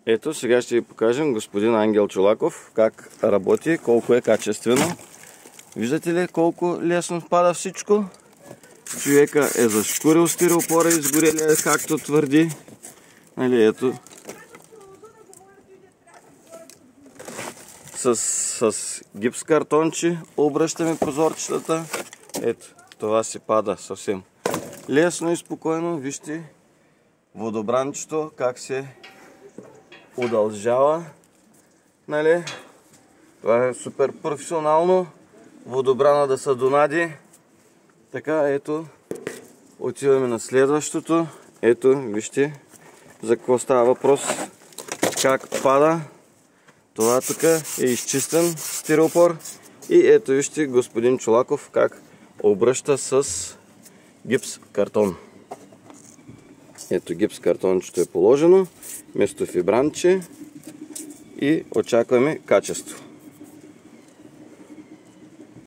Ето, сега ще ви покажем господин Ангел Чолаков как работи, колко е качествено. Виждате ли колко лесно пада всичко? Човека е зашкурил стиропора, изгорелия, както твърди. Нали, ето. С гипс картонче обръщаме прозорчетата. Ето, това се пада съвсем лесно и спокойно. Вижте водобранчето как се удължава. Нали? Това е супер професионално. Водобрана да се донади. Така, ето. Отиваме на следващото. Ето, вижте за какво става въпрос. Как пада. Това тук е изчистен стиропор. И ето вижте господин Чолаков как обръща с гипс картон. Ето гипс картончето е положено. Вместо фибранче. И очакваме качество.